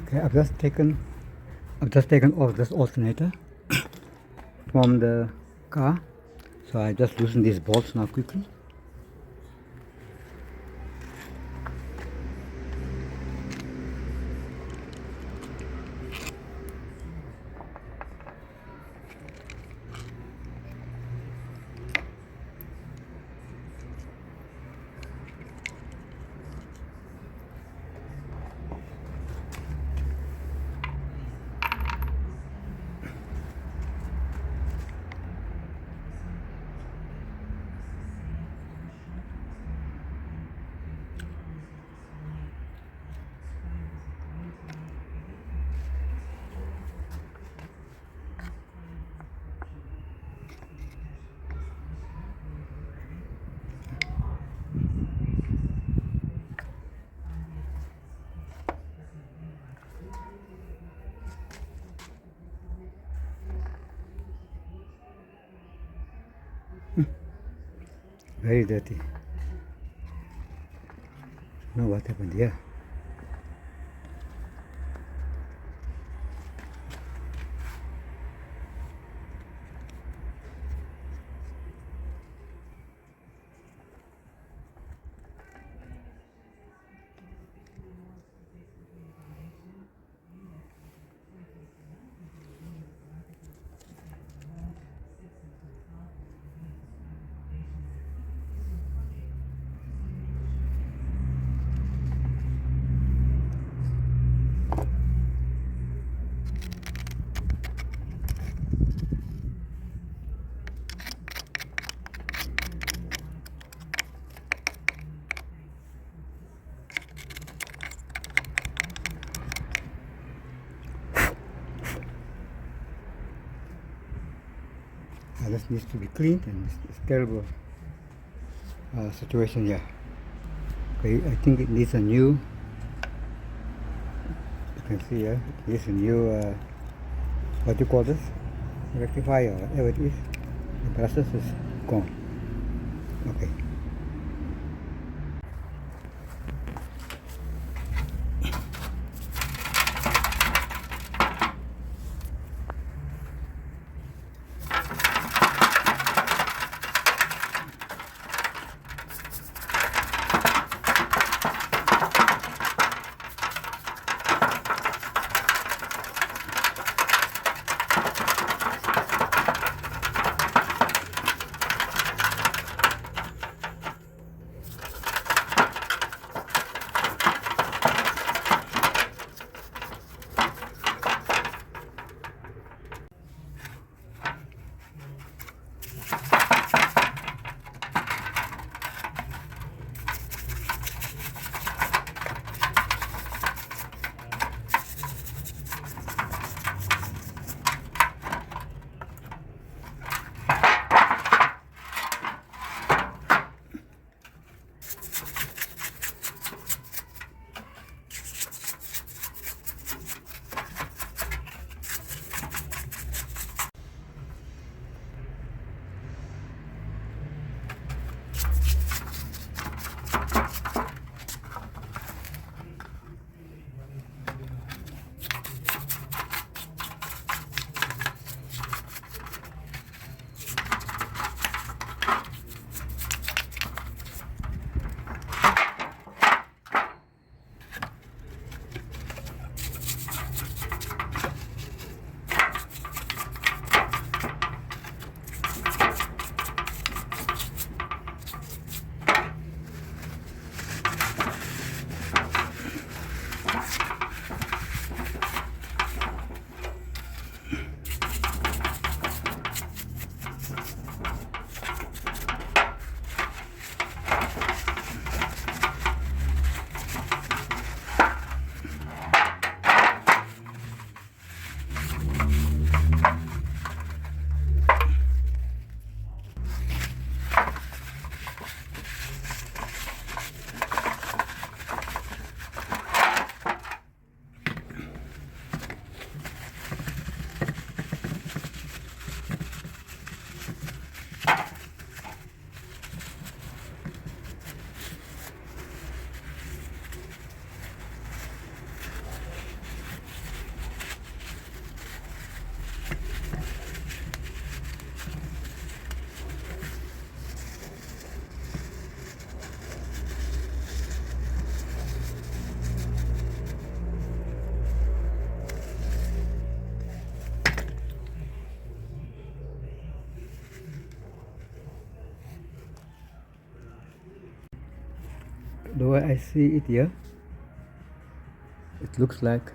Okay, I've just taken off this alternator from the car, so I just loosen these bolts now quickly. Very dirty. Know what happened here. This needs to be cleaned, and it's terrible situation here. Okay, I think it needs a new, you can see here, it needs a new, what do you call this? Rectifier, whatever it is. The process is gone. Okay. the way I see it here, it looks like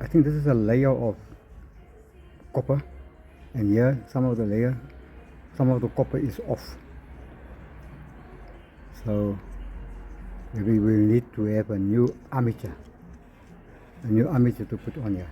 I think this is a layer of copper, and here some of the copper is off, so maybe we need to have a new armature to put on here.